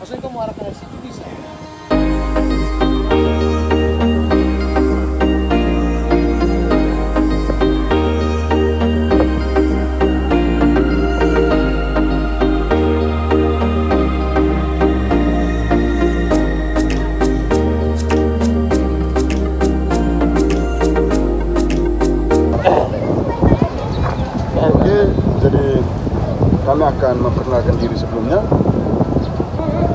Maksudnya kamu arahkan dari situ bisa. Oke, jadi kami akan memperkenalkan diri sebelumnya.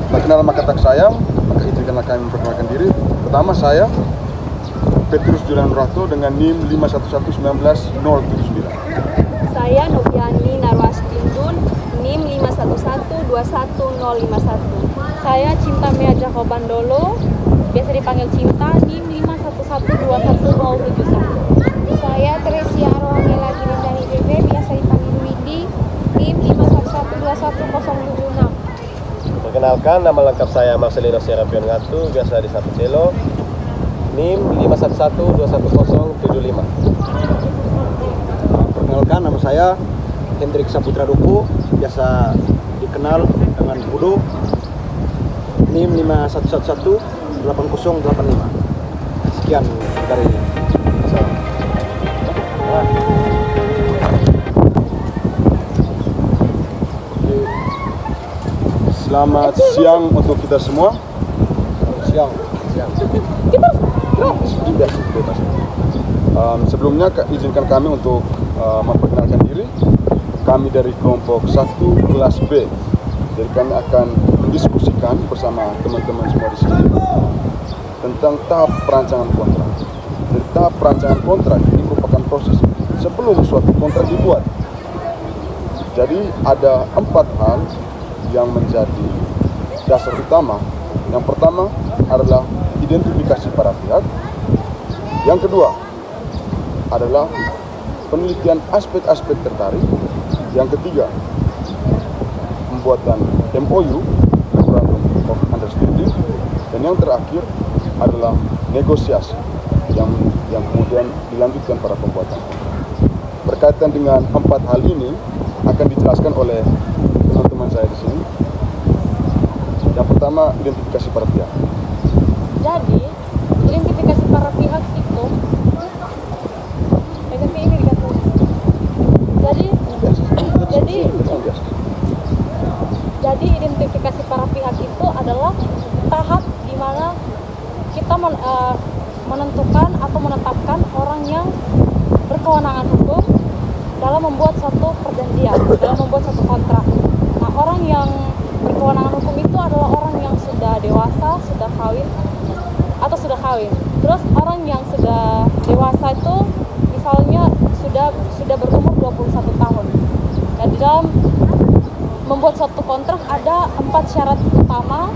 Tak kenal maka tak sayang, maka izinkanlah kami memperkenalkan diri. Pertama saya, Petrus Julian Nurahto dengan NIM 5111979. Saya Noviani Narwastindun, NIM 511-21051. Saya Cinta Mea Jakobandolo, biasa dipanggil Cinta, NIM 511-21071. Saya Tresia Rohangela Girindani BB, biasa dipanggil Widi, NIM 511-21076. Perkenalkan, nama lengkap saya Marcelino Serapion Ngatu, biasa disapa Celo, NIM 511-21075. Perkenalkan, nama saya Hendrik Saputra Duku, biasa dikenal dengan Budo, NIM 511-8085. Sekian dari saya. Selamat siang untuk kita semua. Siang. Bebas. Sebelumnya izinkan kami untuk memperkenalkan diri. Kami dari kelompok 1 kelas B. Jadi kami akan mendiskusikan bersama teman-teman semua di sini tentang tahap perancangan kontrak. Jadi tahap perancangan kontrak ini merupakan proses sebelum suatu kontrak dibuat. Jadi ada 4 hal yang menjadi dasar utama. Yang pertama adalah identifikasi para pihak. Yang kedua adalah penelitian aspek-aspek tertarik. Yang ketiga, pembuatan MOU, Memorandum of Understanding. Dan yang terakhir adalah negosiasi yang kemudian dilanjutkan pada pembuatan. Berkaitan dengan 4 hal ini akan dijelaskan oleh teman-teman saya di sini. Yang pertama, identifikasi para pihak. Jadi, identifikasi para pihak itu jadi identifikasi para pihak itu adalah tahap di mana kita menentukan atau menetapkan orang yang berkewenangan hukum dalam membuat suatu perjanjian, dalam membuat suatu kontrak. Nah, orang yang berkewenangan hukum itu adalah orang yang sudah dewasa, sudah kawin. Terus orang yang sudah dewasa itu misalnya sudah berumur 21 tahun. Dan di dalam membuat suatu kontrak ada 4 syarat utama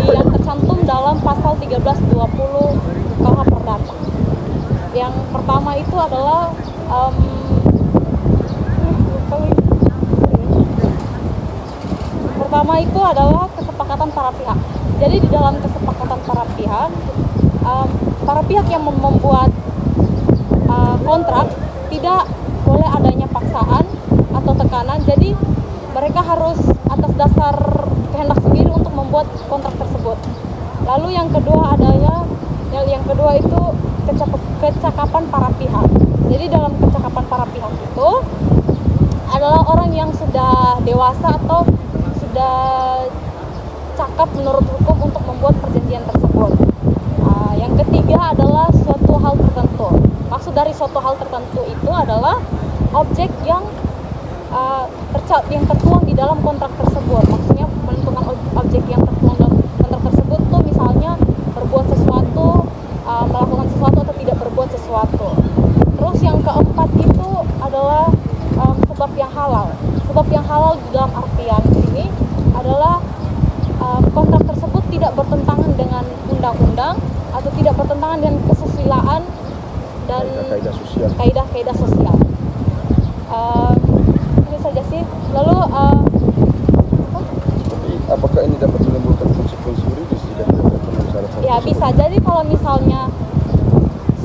yang tercantum dalam pasal 1320 KUH Perdata. Yang pertama itu adalah kesepakatan para pihak. Jadi di dalam kesepakatan para pihak yang membuat kontrak tidak boleh adanya paksaan atau tekanan. Jadi mereka harus atas dasar kehendak sendiri untuk membuat kontrak tersebut. Lalu yang kedua itu kecakapan para pihak. Jadi dalam kecakapan para pihak itu adalah orang yang sudah dewasa atau sudah cakap menurut hukum untuk membuat perjanjian tersebut. Yang ketiga adalah suatu hal tertentu. Maksud dari suatu hal tertentu itu adalah objek yang tertuang di dalam kontrak tersebut. Maksudnya menentukan objek yang tertuang dalam kontrak tersebut tuh misalnya berbuat sesuatu, melakukan sesuatu atau tidak berbuat sesuatu. Terus yang keempat itu adalah sebab yang halal. Sebab yang halal di dalam artian ini adalah kontrak tersebut tidak bertentangan dengan undang-undang atau tidak bertentangan dengan kesusilaan dan kaidah-kaidah sosial. Itu saja sih. Lalu apakah ini dapat menimbulkan konsekuensi yuridis jika tidak terpenuhi syarat-syarat? Ya bisa jadi kalau misalnya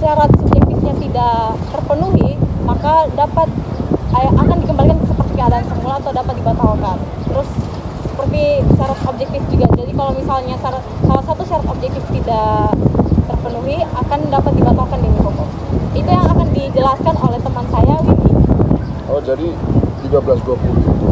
syarat subjektifnya tidak terpenuhi, maka akan dikembalikan seperti keadaan semula atau dapat dibatalkan. Terus seperti syarat objektif juga, jadi kalau misalnya salah satu syarat objektif tidak terpenuhi akan dapat dibatalkan demi pokok. Itu yang akan dijelaskan oleh teman saya Windy. Oh, jadi 1320 itu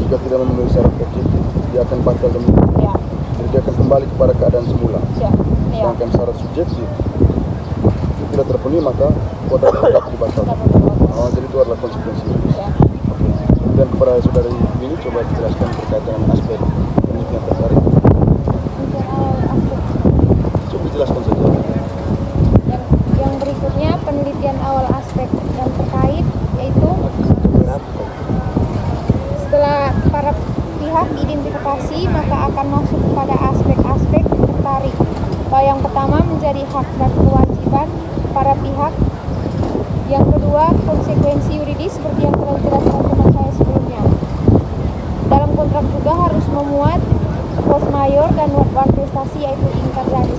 jika tidak memenuhi syarat objektif dia akan batal demi pokok. Ya. Jadi dia akan kembali kepada keadaan semula. Ya. Ya. Sedangkan syarat subjektif itu tidak terpenuhi maka kontrak dapat dibatalkan. Dapat dibatalkan. Oh, jadi itu adalah konsekuensi. Ya. Oke. Kemudian kepada saudari ini coba dijelaskan terkait dengan aspek penelitian tertarik. Penelitian awal aspek. Coba dijelaskan saja. Yang berikutnya penelitian awal aspek yang terkait yaitu setelah para pihak identifikasi maka akan masuk kepada aspek-aspek tertarik. Bahwa yang pertama menjadi hak dan kewajiban para pihak. Yang kedua konsekuensi yuridis seperti yang telah dijelaskan teman saya sebelumnya. Dalam kontrak juga harus memuat force majeure dan one prestasi yaitu ingkar janji.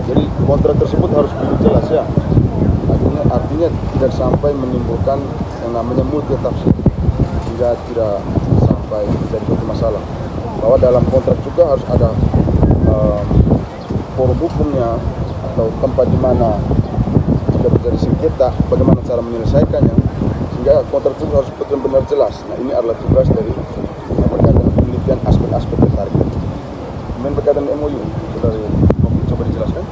Jadi kontrak tersebut harus lebih jelas ya. Artinya tidak sampai menimbulkan yang namanya multi tafsir hingga tidak sampai menjadi suatu masalah. Bahwa dalam kontrak juga harus ada forum hukumnya atau tempat di mana jika terjadi sengketa bagaimana cara menyelesaikannya sehingga kontrak itu harus benar-benar jelas. Nah ini adalah tugas dari berkaitan penelitian aspek-aspek tertarik. Kemudian berkaitan MOU, saudari coba dijelaskan.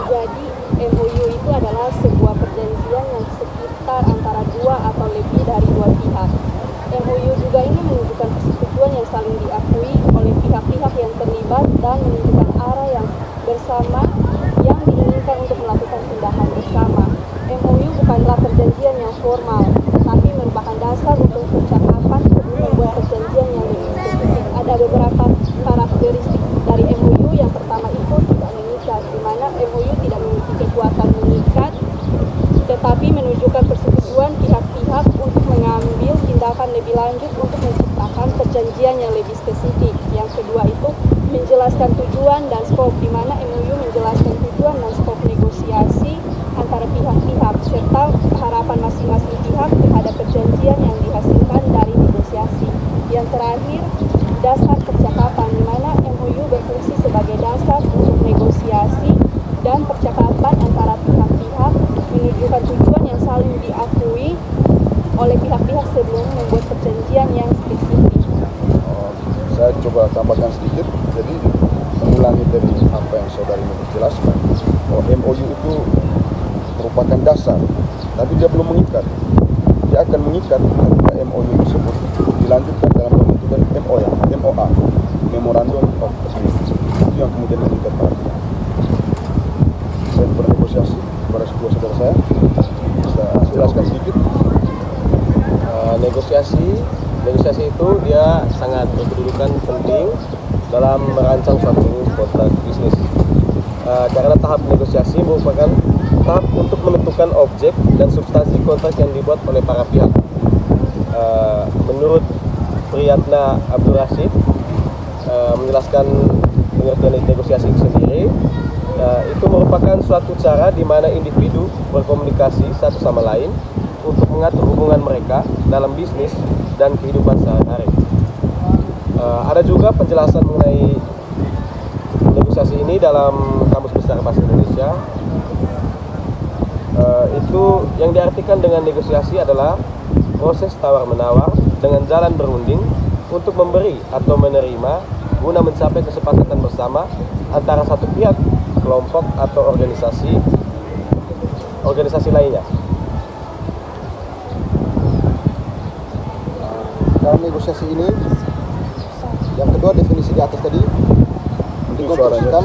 Jadi MOU itu adalah sebuah perjanjian yang sekitar antara dua atau lebih dari dua pihak. MOU juga ini menunjukkan persetujuan yang saling diakui oleh pihak-pihak yang terlibat dan menunjukkan arah yang bersama yang diinginkan untuk melakukan tindakan bersama. MOU bukanlah perjanjian yang formal, tetapi merupakan dasar untuk percakapan sebelum membuat perjanjian yang lebih spesifik. Ada beberapa karakteristik dari MOU. Yang pertama itu tidak mengikat, di mana MOU tidak memiliki kekuatan mengikat, tetapi menunjukkan persetujuan pihak-pihak untuk mengambil tindakan lebih lanjut untuk menciptakan perjanjian yang lebih spesifik. Yang kedua itu menjelaskan tujuan dan skop, di mana MOU menjelaskan tujuan dan skop negosiasi antara pihak-pihak serta harapan masing-masing pihak terhadap perjanjian yang dihasilkan dari negosiasi. Yang terakhir, dasar percakapan, di mana MOU berfungsi sebagai dasar untuk negosiasi dan percakapan antara pihak-pihak, menunjukkan tujuan yang saling diakui oleh pihak-pihak sebelum membuat perjanjian yang spesifik. Saya coba tambahkan sedikit, jadi mengulangi dari apa yang saudari jelaskan bahwa MOU itu merupakan dasar, tapi dia belum mengikat. Dia akan mengikat ketika MOU tersebut dilanjutkan dalam pembentukan MOA, Memorandum of Agreement. Itu yang kemudian mengikat para pihak. Saya bernegosiasi kepada kedua saudara saya, bisa jelaskan sedikit. Negosiasi itu dia sangat berkedudukan penting dalam merancang suatu kontrak bisnis. Karena tahap negosiasi merupakan tahap untuk menentukan objek dan substansi kontrak yang dibuat oleh para pihak. Menurut Priyatna Abdul Rashid menjelaskan pengertian negosiasi itu sendiri, itu merupakan suatu cara di mana individu berkomunikasi satu sama lain untuk mengatur hubungan mereka dalam bisnis dan kehidupan sehari-hari. Ada juga penjelasan mengenai negosiasi ini dalam Kamus Besar Bahasa Indonesia. Itu yang diartikan dengan negosiasi adalah proses tawar-menawar dengan jalan berunding untuk memberi atau menerima guna mencapai kesepakatan bersama antara satu pihak, kelompok atau organisasi lainnya. Dalam negosiasi ini, yang kedua definisi di atas tadi dikonstruksikan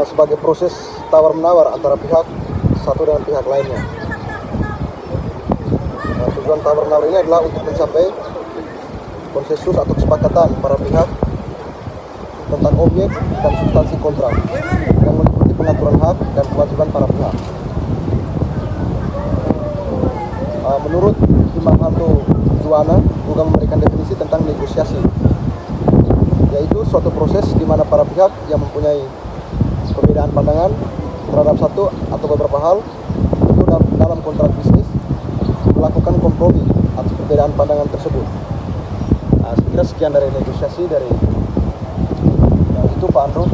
sebagai proses tawar-menawar antara pihak satu dengan pihak lainnya. Tujuan tawar-menawar ini adalah untuk mencapai konsensus atau kesepakatan para pihak tentang objek dan substansi kontrak yang meliputi pengaturan hak dan kewajiban para pihak. Menurut Himmahanto Juwana juga memberikan definisi tentang negosiasi, yaitu suatu proses di mana para pihak yang mempunyai perbedaan pandangan terhadap satu atau beberapa hal itu dalam kontrak bisnis melakukan kompromi atas perbedaan pandangan tersebut. Sehingga kira sekian dari negosiasi dari yang itu Pak Andro.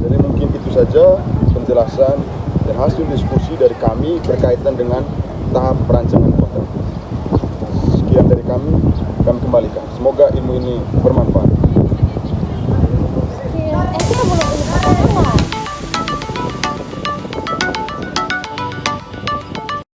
Jadi mungkin itu saja penjelasan dan hasil diskusi dari kami berkaitan dengan tahap perancangan kontrak. Sekian dari kami kembalikan. Semoga ilmu ini bermanfaat.